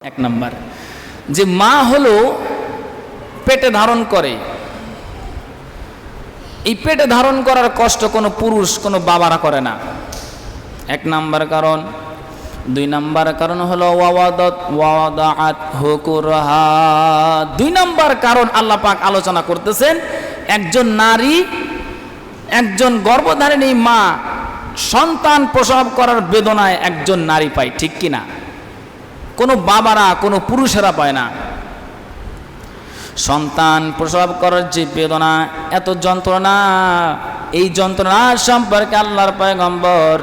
এক নাম্বার যে মা হলো পেটে ধারণ করে, এই পেটে ধারণ করার কষ্ট কোনো পুরুষ কোনো বাবারা করে না, এক নাম্বার কারণ। দুই নাম্বার কারণ হলো ওয়াদাআত হুকুরহা। দুই নাম্বার কারণ আল্লাহ পাক আলোচনা করতেছেন, একজন নারী, একজন গর্ভধারিণী মা সন্তান প্রসব করার বেদনায় একজন নারী পায়, ঠিক কিনা? কোনো বাবারা কোনো পুরুষেরা পায় না। সন্তান প্রসব করার যে বেদনা, এত যন্ত্রণা, এই যন্ত্রণা সম্পর্কে আল্লাহর পয়গম্বর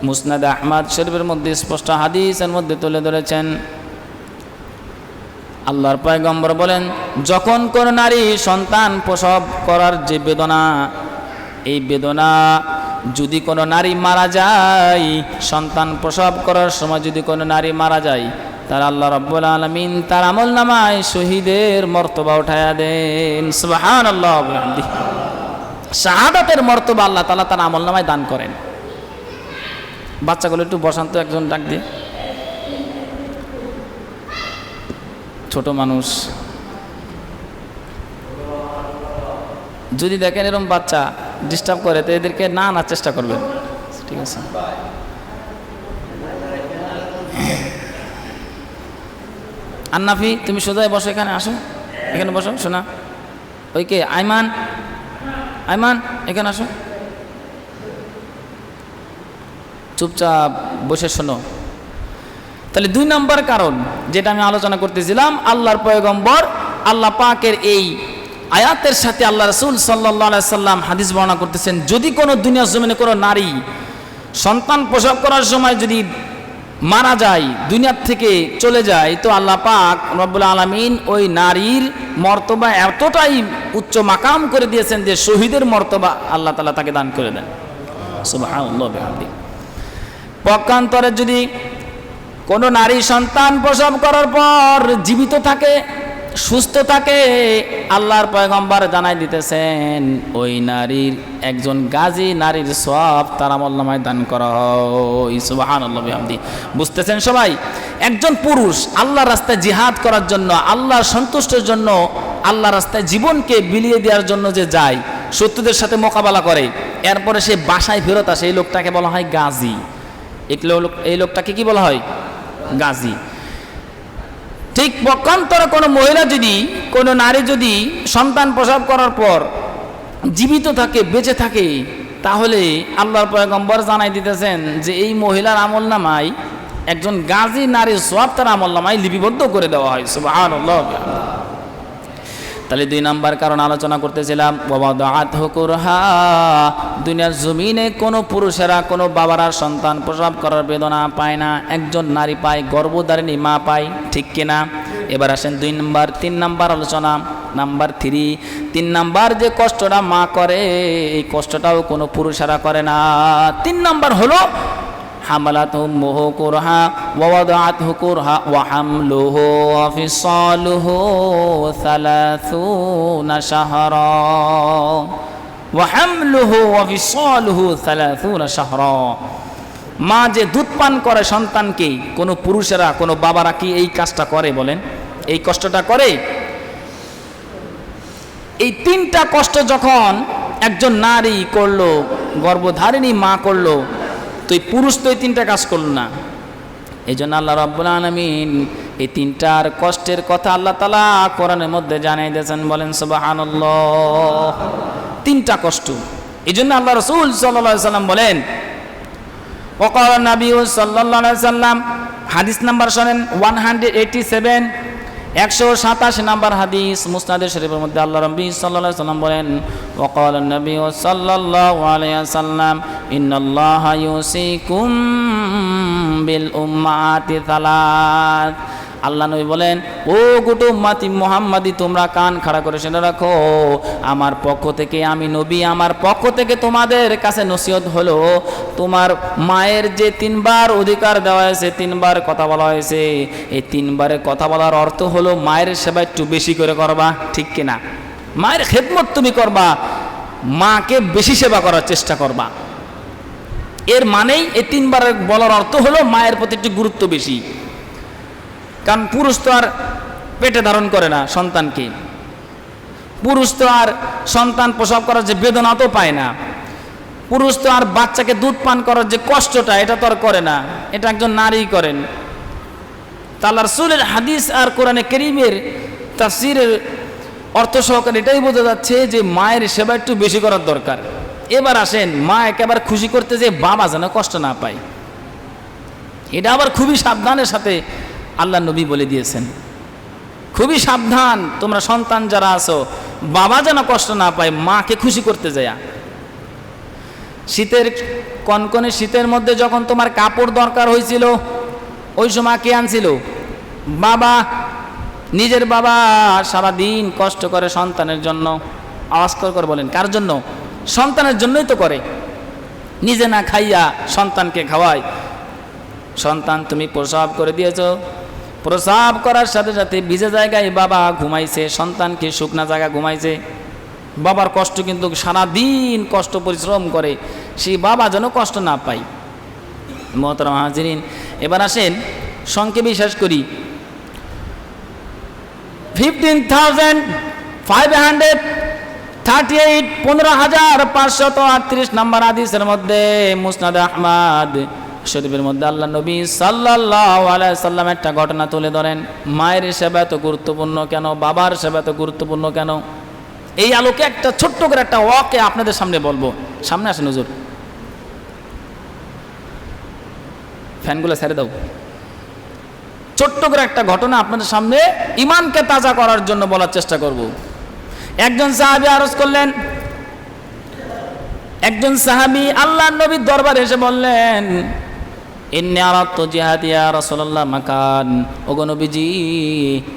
মুসনাদ আহমদ শরীফের মধ্যে স্পষ্ট হাদিসের মধ্যে তুলে ধরেছেন। আল্লাহর পয়গম্বর বলেন, যখন কোন নারী সন্তান প্রসব করার যে বেদনা, এই বেদনা যদি কোনো নারী মারা যায়, সন্তান প্রসব করার সময় যদি কোনো নারী মারা যায়, তার আল্লাহ রাব্বুল আলামিন তার আমলনামায় শহীদের মর্তবা উঠায়া দেন। সুবহানাল্লাহ ওয়া বিহামদিহি। শাহাদাতের মর্তবা আল্লাহ তাআলা তার আমলনামায় দান করেন। বাচ্চাগুলো একটু বসান্ত, একজন ডাক দিয়ে, ছোট মানুষ যদি দেখেন এরকম বাচ্চা ডিস্টার্ব করে, তো এদেরকে না আনার চেষ্টা করবেন, ঠিক আছে? আন্নাফি, তুমি সোজায় বসো, এখানে আসো, এখানে বসো। শোনা ওই কে আইমান, আইমান এখানে আসো, চুপচাপ বসে শোনো। তাহলে দুই নম্বর কারণ যেটা আমি আলোচনা করতেছিলাম, আল্লাহর পয়গম্বর আল্লাহ পাকের এই আয়াতের সাথে আল্লাহ রাসূল সাল্লাল্লাহু আলাইহি সাল্লাম হাদিস বর্ণনা করতেছেন, যদি কোনো দুনিয়ার জমিনে কোনো নারী সন্তান প্রসব করার সময় যদি মারা যায়, দুনিয়ার থেকে চলে যায়, তো আল্লাহ পাক রব্বুল আলামিন ওই নারীর মর্তবা এতটাই উচ্চ মাকাম করে দিয়েছেন যে শহীদের মর্তবা আল্লাহ তাআলা তাকে দান করে দেন। সুবহানাল্লাহ বিহামদিহি। পক্ষান্তরে যদি কোনো নারী সন্তান প্রসব করার পর জীবিত থাকে, সুস্থ থাকে, আল্লাহর পয়গম্বর জানাই দিতেছেন ওই নারীর একজন গাজী নারীর সওয়াব তার আমলনামায় দান করা হয়। সুবহানাল্লাহ বিহামদিহি। বুঝতেছেন সবাই? একজন পুরুষ আল্লাহর রাস্তায় জিহাদ করার জন্য, আল্লাহর সন্তুষ্টির জন্য, আল্লাহর রাস্তায় জীবনকে বিলিয়ে দেওয়ার জন্য যে যায়, শত্রুদের সাথে মোকাবেলা করে, এরপরে সে বাসায় ফেরত আসে, এই লোকটাকে বলা হয় গাজী। এই লোকটাকে কি বলা হয়? গাজী। ঠিক পক্ষান্তরে কোনো মহিলা যদি, কোনো নারী যদি সন্তান প্রসব করার পর জীবিত থাকে, বেঁচে থাকে, তাহলে আল্লাহর পয়গম্বর জানাই দিতেছেন যে এই মহিলার আমলনামায় একজন গাজী নারীর সওয়াব তার আমলনামায় লিপিবদ্ধ করে দেওয়া হয়। সুবহানাল্লাহ। তাহলে দুই নাম্বার কারণ আলোচনা করতেছিলাম, ওয়াদাআত হুকুরহা। দুনিয়ার জমিনে কোনো পুরুষেরা, কোনো বাবারা সন্তান প্রসব করার বেদনা পায় না, একজন নারী পায়, গর্ভধারিণী মা পায়, ঠিক কিনা? এবার আসেন দুই নাম্বার, তিন নাম্বার আলোচনা, নাম্বার 3। তিন নাম্বার যে কষ্টটা মা করে, এই কষ্টটাও কোনো পুরুষেরা করে না। তিন নাম্বার হলো হামালাতু উম্মুহু কুরহা ওয়া ওয়াদাআতহু কুরহা ওয়া হামলুহু ওয়া ফিসালুহু 30 শাহরা ওয়া হামলুহু ওয়া ফিসালুহু 30 শাহরা। মা যে দুধ পান করে সন্তানকে, কোনো পুরুষেরা, কোনো বাবারা কি এই কাজটা করে বলেন? এই কষ্টটা করে? এই তিনটা কষ্ট যখন একজন নারী করলো, গর্ভধারিণী মা করলো, তো এই পুরুষ তো এই তিনটা কাজ করল না। এই জন্য আল্লাহ রাব্বুল আলামিন এই তিনটার কষ্টের কথা আল্লাহ তাআলা কোরআনের মধ্যে জানিয়ে দিয়েছেন। বলেন সুবহানাল্লাহ। তিনটা কষ্ট। এই জন্য আল্লাহ রাসূল সাল্লাল্লাহু আলাইহি সাল্লাম বলেন, ওয়াকালা নবী সাল্লাল্লাহু আলাইহি সাল্লাম, হাদিস নাম্বার শোনেন 187, 187 নাম্বার হাদিস মুসনাদে শরীফের মধ্যে আল্লাহ রাব্বি সাল্লাল্লাহু আলাইহি সাল্লাম বলেন, ওয়াকালা নবী সাল্লাল্লাহু আলাইহি সাল্লাম, ইন্নাল্লাহা ইউসিকুম বিল উম্মাতি সালাত। আল্লাহ নবী বলেন, ও গোটা উম্মতি মুহাম্মাদি, তোমরা কান খাড়া করে শুনে রাখো, আমার পক্ষ থেকে, আমি নবী, আমার পক্ষ থেকে তোমাদের কাছে নসিহত হলো, তোমার মায়ের যে 3 বার অধিকার দেওয়া হয়েছে, 3 বার কথা বলা হয়েছে, এই 3 বারের কথা বলার অর্থ হলো মায়ের সেবা একটু বেশি করে করবা, ঠিক কিনা? মায়ের খেদমত তুমি করবা, মাকে বেশি সেবা করার চেষ্টা করবা। এর মানেই এই 3 বারের বলার অর্থ হলো মায়ের প্রতি একটু গুরুত্ব বেশি। কারণ পুরুষ তো আর পেটে ধারণ করে না সন্তানকে, পুরুষ তো আর সন্তান প্রসব করার যে বেদনা তো পায় না, পুরুষ তো আর বাচ্চাকে দুধ পান করার যে কষ্টটা এটা তো আর করে না, এটা একজন নারী করেন। তা আল্লাহ রাসূলের হাদিস আর কোরআনে কারীমের তাফসীরের অর্থ সহকারে এটাই বোঝা যাচ্ছে যে মায়ের সেবা একটু বেশি করার দরকার। এবার আসেন, মা একেবারে খুশি করতে যে বাবা যেন কষ্ট না পায়, এটা আবার খুবই সাবধানের সাথে আল্লাহ নবী বলে দিয়েছেন, খুবই সাবধান তোমরা সন্তান যারা আছো, বাবা যেন কষ্ট না পায় মাকে খুশি করতে যায়। শীতের কনকনে শীতের মধ্যে যখন তোমার কাপড় দরকার হয়েছিল, ওই সময় কে আনছিল? বাবা। নিজের বাবা সারাদিন কষ্ট করে সন্তানের জন্য। আওয়াজ করে বলেন, কার জন্য? সন্তানের জন্যই তো করে, নিজে না খাইয়া সন্তানকে খাওয়ায়। সন্তান তুমি প্রসব করে দিয়েছ, প্রসব করার সাথে সাথে ভিজে জায়গায় বাবা ঘুমাইছে, সন্তানকে শুকনা জায়গা ঘুমাইছে। বাবার কষ্ট কিন্তু সারাদিন কষ্ট পরিশ্রম করে, সেই বাবা যেন কষ্ট না পায়। মোহতারাম হাজিরিন, এবার আসেন সংক্ষেপে শেষ করি। 15,538 15,538 নম্বর হাদিসের মধ্যে মুসনাদ আহমদ শরীফের মধ্যে আল্লাহ নবী সাল্লাল্লাহু আলাইহি সাল্লাম একটা ঘটনা তুলে ধরেন। মায়ের সেবা এত গুরুত্বপূর্ণ কেন, বাবার সেবা এত গুরুত্বপূর্ণ কেন, এই আলোকে একটা ছোট্ট করে একটা ওয়াকে আপনাদের সামনে বলবো। সামনে আসেন হুজুর, ফ্যানগুলো ছেড়ে দাও। ছোট্ট করে একটা ঘটনা আপনাদের সামনে ইমানকে তাজা করার জন্য বলার চেষ্টা করব। একজন সাহাবী আরজ করলেন, একজন সাহাবী আল্লাহর নবীর দরবারে এসে বললেন, ইন্নী আরাদতু জিহাদি ইয়া রাসূলুল্লাহ মাকান, ওগো নবীজি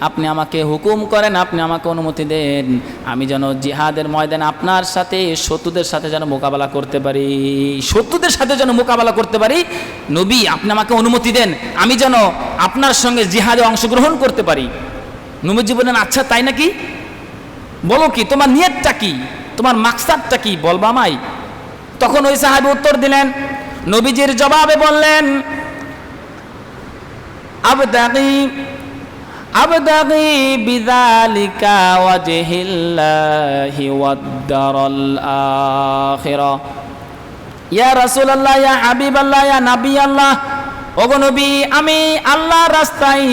আপনি আমাকে হুকুম করেন, আপনি আমাকে অনুমতি দেন, আমি যেন জিহাদের ময়দানে আপনার সাথে শত্রুদের সাথে যেন মোকাবেলা করতে পারি, শত্রুদের সাথে যেন মোকাবেলা করতে পারি। নবী আপনি আমাকে অনুমতি দেন, আমি যেন আপনার সঙ্গে জিহাদে অংশগ্রহণ করতে পারি। নবীজি বলেন, আচ্ছা তাই নাকি, বলো কি তোমার নিয়তটা কি, তোমার মাকসাদটা কি, বলবা মাই। তখন ওই সাহাবী উত্তর দিলেন, নবীজির জবাবে বললেন, আবতাগি বিযালিকা ওয়াজহিল্লাহি ওয়াদ-দারাল আখিরা। ইয়া রাসূলুল্লাহ, ইয়া হাবিবাল্লাহ, ইয়া নবী আল্লাহ, ওগো নবী আমি আল্লাহর রাস্তায়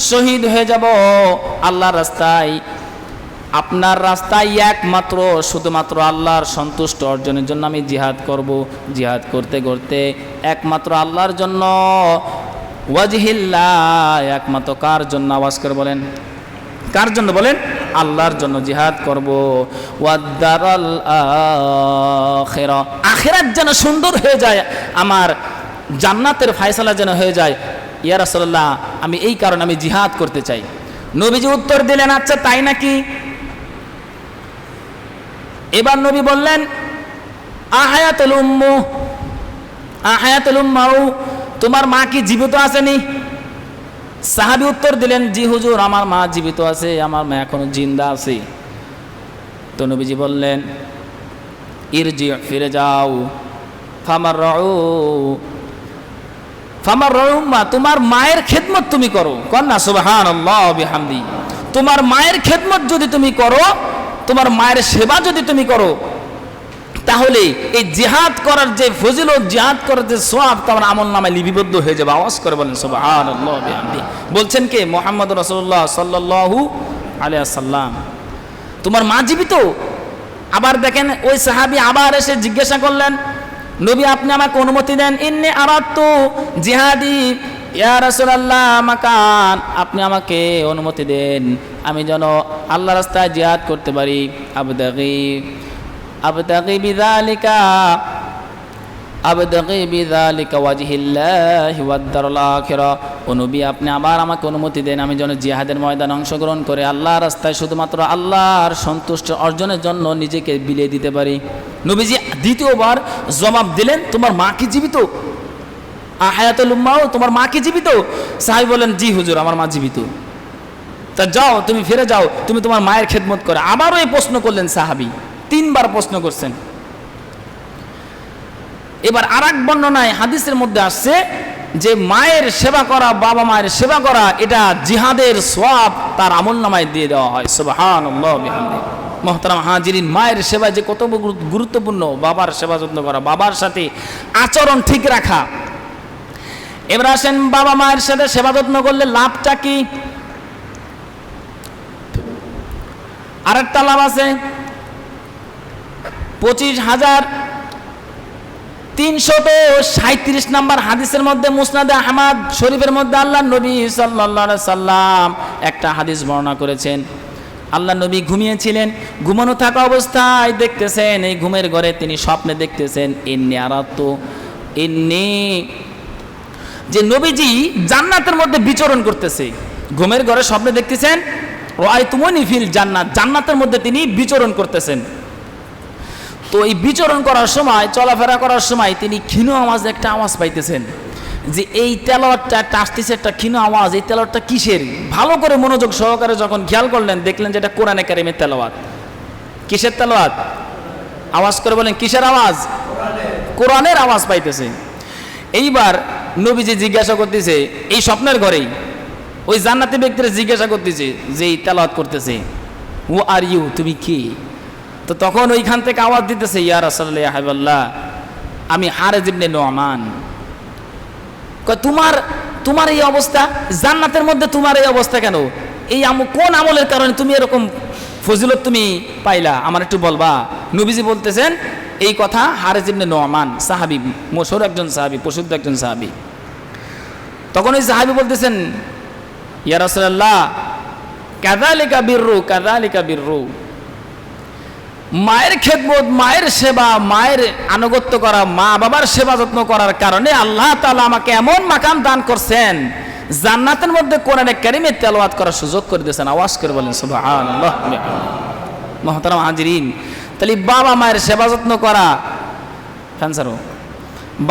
শহীদ হয়ে যাব, আল্লাহর রাস্তায়, আপনার রাস্তায় একমাত্র শুধুমাত্র আল্লাহর সন্তুষ্ট অর্জনের জন্য আমি জিহাদ করব। জিহাদ করতে করতে একমাত্র আল্লাহর জন্য, ওয়াজহিল্লাহ একমাত্র কার জন্য, আওয়াজ করে বলেন কার জন্য, বলেন আল্লাহর জন্য জিহাদ করব। ওয়াদ-দারাল আখিরা, আখিরাত যেন সুন্দর হয়ে যায়, আমার জান্নাতের ফয়সালা যেন হয়ে যায়। ইয়া রাসূলুল্লাহ আমি এই কারণে আমি জিহাদ করতে চাই। নবীজি উত্তর দিলেন, আচ্ছা তাই নাকি। এবার নবী বললেন, আহায়াতুল উম্মু, আহায়াতুল উম্মাউ, তোমার মা কি জীবিত আছেনি? সাহাবী উত্তর দিলেন, জি হুজুর আমার মা জীবিত আছে, আমার মা এখনো জিন্দা আছে। তো নবীজি বললেন, ইরজি, ফিরে যাও, ফামারউ মা, তোমার মায়ের খেদমত তুমি করো। কন্যা সুবহানাল্লাহ ওয়া বিহামদি, তোমার মায়ের খেদমত যদি তুমি করো, তোমার মায়ের সেবা যদি তুমি করো, তাহলে এই জিহাদ করার যে ফজিলত, জিহাদ করার যে সওয়াব তোমার আমলনামায় লিপিবদ্ধ হয়ে যাবে। আওয়াজ করে বলেন সুবহানাল্লাহ ওয়া বিহামদি। বলছেন কে? মুহাম্মদ রাসূলুল্লাহ সাল্লাল্লাহু আলাইহি ওয়াসাল্লাম। তোমার মা জীবিত? আবার দেখেন ওই সাহাবী আবার এসে জিজ্ঞাসা করলেন, নবী আপনি আমাকে অনুমতি দেন, ইন্নী আরাদতু জিহাদি ইয়া রাসূলুল্লাহ মাকান, আপনি আমাকে অনুমতি দেন, আমি যেন আল্লাহর রাস্তায় জিহাদ করতে পারি। আবতাগি বিযালিকা ওয়াজহিল্লাহি ওয়াদ-দারাল আখিরা, ও নবী আপনি আবার আমাকে অনুমতি দেন, আমি যেন জিহাদের ময়দানে অংশগ্রহণ করে আল্লাহর রাস্তায় শুধুমাত্র আল্লাহর সন্তুষ্ট অর্জনের জন্য নিজেকে বিলিয়ে দিতে পারি। নবীজি দ্বিতীয়বার জবাব দিলেন, তোমার মা কি জীবিত? আহায়াতুল উম্মাও, তোমার মা কি জীবিত? সাহাবী বলেন, জি হুজুর আমার মা জীবিত। তা যাও তুমি ফিরে যাও, তুমি তোমার মায়ের খেদমত করো। আবারও এই প্রশ্ন করলেন সাহাবী, তিনবার প্রশ্ন করছেন। এবার আরেক বর্ণনায় হাদিসের মধ্যে আসছে, যে মায়ের সেবা করা, বাবা মায়ের সেবা করা, এটা জিহাদের সওয়াব তার আমলনামায় দিয়ে দেওয়া হয়। সুবহানাল্লাহ বিহামদিহি। মুহতারাম হাজিরিন, মায়ের সেবা যে কত গুরুত্বপূর্ণ, বাবার সেবা যত্ন করা, বাবার সাথে আচরণ ঠিক রাখা। এবার আসেন, বাবা মায়ের সাথে সেবা যত্ন করলে লাভটা কি? আরেকটা লাভ আছে, 25,337 নম্বর হাদিসের মধ্যে, মুসনাদে আহমদ শরীফের মধ্যে আল্লাহ নবী সাল্লাল্লাহু আলাইহি সাল্লাম একটা হাদিস বর্ণনা করেছেন। আল্লাহ নবী ঘুমিয়েছিলেন, ঘুমানো থাকা অবস্থায় দেখতেছেন, এই ঘুমের ঘরে তিনি স্বপ্নে দেখতেছেন যে নবীজি জান্নাতের মধ্যে বিচরণ করতেছে। ঘুমের ঘরে স্বপ্নে দেখতেছেন রাআইতুমুনি ফিল জান্নাত, জান্নাতের মধ্যে তিনি বিচরণ করতেছেন। তো এই বিচরণ করার সময়, চলাফেরা করার সময় তিনি ক্ষীণ আওয়াজ একটা আওয়াজ পাইতেছেন, যে এই তেলাওয়াতটা আসতেছে একটা ক্ষীণ আওয়াজ, এই তেলাওয়াতটা কিসের? ভালো করে মনোযোগ সহকারে যখন খেয়াল করলেন, দেখলেন যে এটা কোরআনে কারিমের তেলাওয়াত। কিসের তেলাওয়াত? আওয়াজ করে বলেন, কিসের আওয়াজ? কোরআনের আওয়াজ পাইতেছে। এইবার নবীজি জিজ্ঞাসা করতেছে, এই স্বপ্নের ঘরেই ওই জান্নাতি ব্যক্তিরা জিজ্ঞাসা করতেছে যে এই তেলাওয়াত করতেছে, হু আর ইউ, তুমি কি? তো তখন ওইখান থেকে আওয়াজ দিতেছে, ইয়া রাসূলুল্লাহ ইয়া হাবিবাল্লাহ, আমি হারিস ইবনে নুমান। তোমার এই অবস্থা, জান্নাতের মধ্যে তোমার এই অবস্থা কেন? এই কোন আমলের কারণে তুমি এরকম ফজিলত তুমি পাইলা, আমার একটু বলবা? নবীজি বলতেছেন এই কথা, হারিস ইবনে নুমান সাহাবী, মশহুর একজন সাহাবী, প্রসিদ্ধ একজন সাহাবী। তখন ওই সাহাবী বলতেছেন, ইয়া রাসূলুল্লাহ, কাযালিকা বিররু, কাযালিকা বিররু, মায়ের খেদমত, মায়ের সেবা, মায়ের আনুগত্য করা, মা বাবার সেবা যত্ন করার কারণে আল্লাহ তাআলা আমাকে এমন মাকাম দান করছেন, জান্নাতের মধ্যে কোরআনে কারিমের তেলাওয়াত করার সুযোগ করে দিয়েছেন। আওয়াজ করে বলেন সুবহানাল্লাহ। মুহতারাম হাজিরিন, তাহলে বাবা মায়ের সেবা যত্ন করা,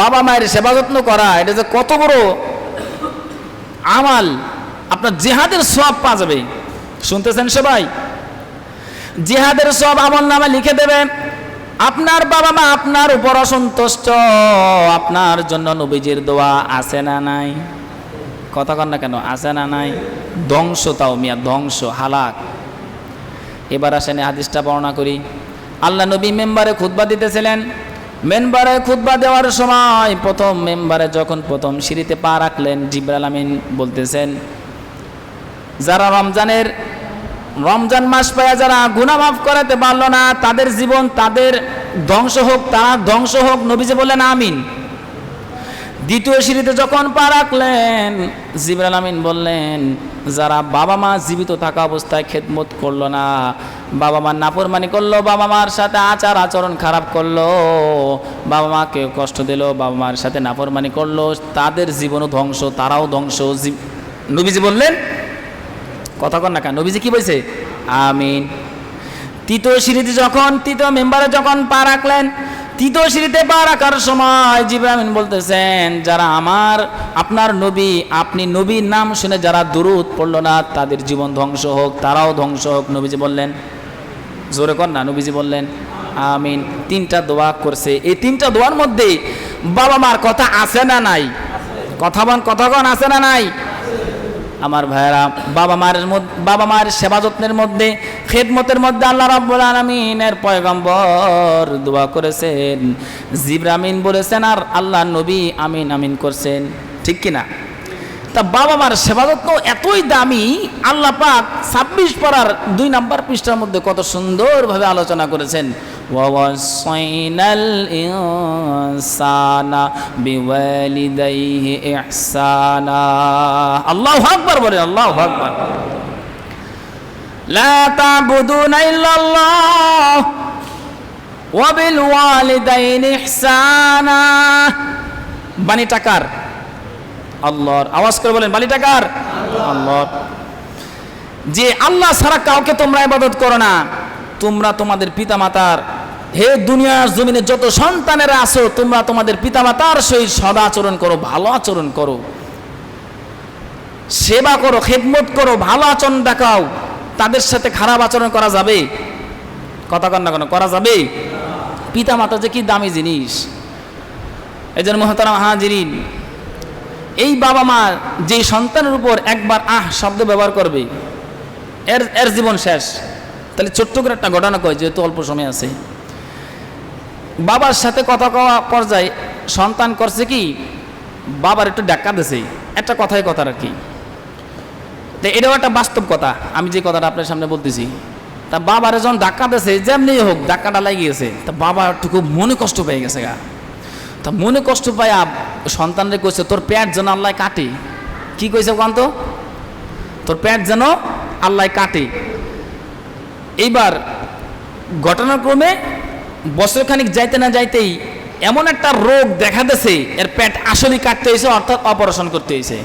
বাবা মায়ের সেবা যত্ন করা, এটা যে কত বড় আমাল, আপনার জিহাদের সওয়াব পাওয়া যাবে। শুনতেছেন সবাই? জিহাদের সব আমল নামে লিখে দেবে। আপনার বাবা মা আপনার উপর অসন্তুষ্ট, আপনার জন্য নবীজির দোয়া আছে না নাই? কথা কন না কেন, আছে না নাই? ধ্বংস, তাও মিয়া ধ্বংস, হালাক। এবার আসেন হাদিসটা বর্ণনা করি। আল্লাহ নবী মেম্বারে খুতবা দিতেছিলেন। মেম্বারে খুতবা দেওয়ার সময় প্রথম মেম্বারে যখন প্রথম সিঁড়িতে পা রাখলেন, জিবরাইল আমিন বলতেছেন, যারা রমজান মাস পায়া যারা গুনাহ মাফ করাতে পারলো না, তাদের জীবন তাদের ধ্বংস হোক, তারা ধ্বংস হোক। নবীজি বললেন আমিন। দ্বিতীয় সিঁড়িতে যখন পা রাখলেন, জিবরাইল আমিন বললেন, যারা বাবা মা জীবিত থাকা অবস্থায় খেদমত করলো না, বাবা মার নাফরমানি করলো, বাবা মার সাথে আচার আচরণ খারাপ করলো, বাবা মাকে কষ্ট দিল, বাবা মার সাথে নাফরমানি করলো, তাদের জীবনও ধ্বংস, তারাও ধ্বংস। নবীজি বললেন, কথা কন না কেন, নবীজি কি বলছে? আমিন। তৃতীয় মেম্বারে যখন পা রাখলেন, তৃতীয় সিঁড়িতে পা রাখার সময় জিবরাইল আমিন বলতেছেন, যারা আপনার নবী, আপনি নবীর নাম শুনে যারা দুরূদ পড়লো না, তাদের জীবন ধ্বংস হোক, তারাও ধ্বংস হোক। নবীজি বললেন, জোরে কর না, নবীজি বললেন আমিন। তিনটা দোয়া করছে। এই তিনটা দোয়ার মধ্যে বাবা মার কথা আছে না নাই? কথা কন, আছে না নাই? আমার ভাইরা, বাবা মায়ের সেবা যত্নের মধ্যে, খেদমতের মধ্যে আল্লাহ রাব্বুল আলামিনের পয়গম্বর দোয়া করেছেন, জিবরাইল আমিন বলেছেন, আর আল্লাহ নবী আমিন আমিন করছেন, ঠিক কিনা? তা বাবা মার সেবা যত্ন এতই দামি, আল্লাহ পাক 26 পারার 2 নম্বর পৃষ্ঠার মধ্যে কত সুন্দরভাবে আলোচনা করেছেন। ওয়াসাইনাল ইনসানা বিওয়ালিদাইহি ইহসানা। আল্লাহু আকবার বলে, আল্লাহু আকবার। লা তা'বুদুনা ইল্লাল্লাহ ওয়া বিল ওয়ালিদাইনি ইহসানা। বাণীটা কার? আল্লাহর। আওয়াজ করে বলেন, বাণীটা কার? আল্লাহর। যে আল্লাহ ছাড়া কাউকে তোমরা ইবাদত করো না, তোমরা তোমাদের পিতামাতার, হে দুনিয়ার জমিনে যত সন্তানেরা আছো, তোমরা তোমাদের পিতামাতার সহিত সদা আচরণ করো, ভালো আচরণ করো, সেবা করো, খেদমত করো, ভালো আচরণ দেখাও। তাদের সাথে খারাপ আচরণ করা যাবে? কথা কন না কেন, করা যাবে? পিতামাতা যে কি দামি জিনিস। এই জন্য মুহতারাম হাজিরিন, এই বাবা মা যেই সন্তানের উপর একবার আহ শব্দ ব্যবহার করবে এর এর জীবন শেষ। তাহলে ছোট্ট করে একটা ঘটনা কয়, যেহেতু অল্প সময় আছে। বাবার সাথে কথা কওয়া পর্যায়ে সন্তান করছে কি, বাবার একটু ডাক্কা দিছে, একটা কথাই কথা আর কি। তো এটাও একটা বাস্তব কথা, আমি যে কথাটা আপনার সামনে বলতেছি। তা বাবার যখন ধাক্কা দিয়েছে, যেমনি হোক ধাক্কাটা লাগিয়ে গেছে, তা বাবা একটু খুব মনে কষ্ট পেয়ে গেছে গা। তা মনে কষ্ট পায় সন্তানরে কইছে, তোর পেট যেন আল্লাহ কাটে। কি কইছে কান্ত? তোর পেট যেন আল্লাহ কাটে। এইবার ঘটনাক্রমে বছরখানিক যাইতে না যাইতেই এমন একটা রোগ দেখা দিয়েছে, এর পেট আসলে কাটতে হয়েছে, অর্থাৎ অপারেশন করতে হয়েছে।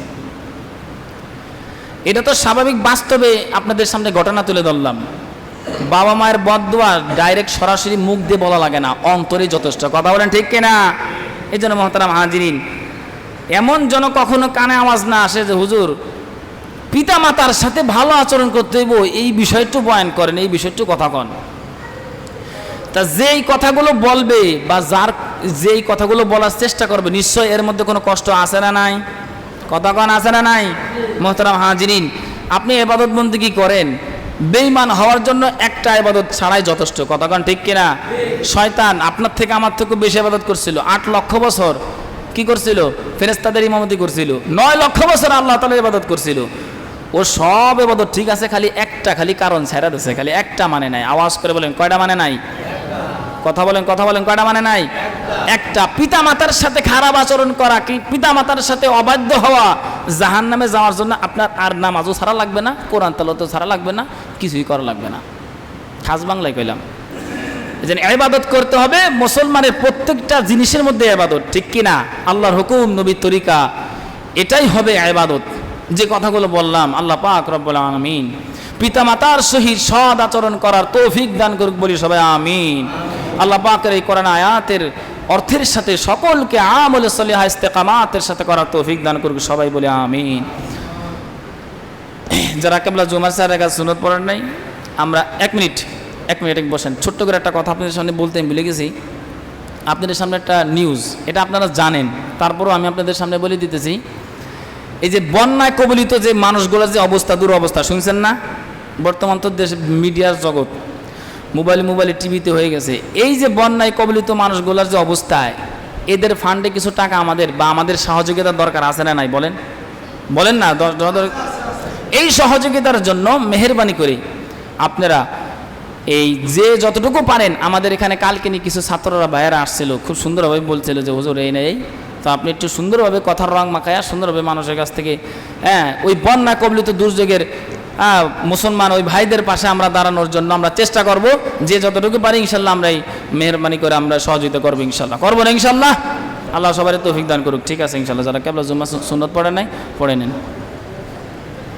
এটা তো স্বাভাবিক, বাস্তবে আপনাদের সামনে ঘটনা তুলে ধরলাম। বাবা মায়ের বদদুয়া ডাইরেক্ট সরাসরি মুখ দিয়ে বলা লাগে না, অন্তরেই যথেষ্ট। কথা বলেন ঠিক কিনা? এই জন্য মহতারাম হাজিরিন, এমন যেন কখনো কানে আওয়াজ না আসে যে হুজুর পিতা মাতার সাথে ভালো আচরণ করতে হইব, এই বিষয়টা বয়ান করেন, এই বিষয়টা কথা কন। তা যেই কথাগুলো বলবে বা যেই কথাগুলো বলার চেষ্টা করবে, নিশ্চয় এর মধ্যে কোনো কষ্ট আছে না নাই? কথা কন, আছে না নাই? মহতারাম হাজিরিন, আপনি ইবাদত বন্দেগী করেন, বেঈমান হওয়ার জন্য একটা ইবাদত ছাড়াই যথেষ্ট। কথা কন ঠিক কিনা? শয়তান আপনার থেকে আমার থেকে বেশি ইবাদত করছিল, 8 লক্ষ বছর কি করছিল? ফেরেশতাদের ইমামতি করছিল। 9 লক্ষ বছর আল্লাহ তাআলার ইবাদত করছিল। ও সব ইবাদত ঠিক আছে, খালি একটা, খালি কারণ ছেড়ে দিয়েছে, খালি একটা মানে নাই। আওয়াজ করে বলেন কয়টা মানে নাই? কথা বলেন কয়টা মানে নাই? একটা। পিতা মাতার সাথে খারাপ আচরণ করা, কি পিতা মাতার সাথে অবাধ্য হওয়া, জাহান্নামে যাওয়ার জন্য আপনার আর নামাজও ছাড়া লাগবে না, কোরআন তেলাওয়াতও ছাড়া লাগবে না, কিছুই করা লাগবে না। খাস বাংলায় কইলাম, যেন ইবাদত করতে হবে মুসলমানের প্রত্যেকটা জিনিসের মধ্যে ইবাদত, ঠিক কি না? আল্লাহর হুকুম, নবীর তরিকা, এটাই হবে ইবাদত। যে কথাগুলো বললাম, আল্লাহ পাক রব্বুল আলামিন পিতা মাতার সহিত সৎ আচরণ করার তৌফিক দান করুক, বলি সবাই আমিন। আল্লাহ পাকের এই কোরআন আয়াতের অর্থের সাথে সকলকে আমলে সলিহা ইস্তেকামাতের সাথে করার তৌফিক দান করুক, সবাই বলে আমিন। যারা কেবলা জুমার সাহেবের কাছে সুন্নত পড়েন নাই, আমরা এক মিনিট বসেন। ছোট্ট করে একটা কথা আপনাদের সামনে বলতে আমি ভুলে গেছি। আপনাদের সামনে একটা নিউজ, এটা আপনারা জানেন, তারপরও আমি আপনাদের সামনে বলে দিতেছি। এই যে বন্যায় কবলিত যে মানুষগুলোর যে অবস্থা, দুরবস্থা শুনছেন না? বর্তমান তো দেশে মিডিয়ার জগৎ, মোবাইলে টিভিতে হয়ে গেছে। এই যে বন্যায় কবলিত মানুষগুলোর যে অবস্থায়, এদের ফান্ডে কিছু টাকা আমাদের বা আমাদের সহযোগিতার দরকার আছে না নাই? বলেন না? এই সহযোগিতার জন্য মেহেরবানি করে আপনারা এই যে যতটুকু পারেন, আমাদের এখানে কালকে নিয়ে কিছু ছাত্ররা বাইরে আসছিল, খুব সুন্দরভাবে বলছিল যে হুজুর এই নেই, তো আপনি একটু সুন্দরভাবে কথার রং মাখায়া সুন্দরভাবে মানুষের কাছ থেকে ওই বন্যা কবলিত দুর্যোগের মুসলমান ওই ভাইদের পাশে আমরা দাঁড়ানোর জন্য আমরা চেষ্টা করব, যে যতটুকু পারি ইনশাল্লাহ আমরা এই মেহরবানি করে আমরা সহযোগিতা করবো, ইনশাল্লাহ করবো না ইনশাল্লাহ। আল্লাহ সবাই তৌফিক দান করুক। ঠিক আছে ইনশাল্লাহ। যারা কেবলা জুম্মা সুন্নত পড়ে নাই, পড়ে নেন।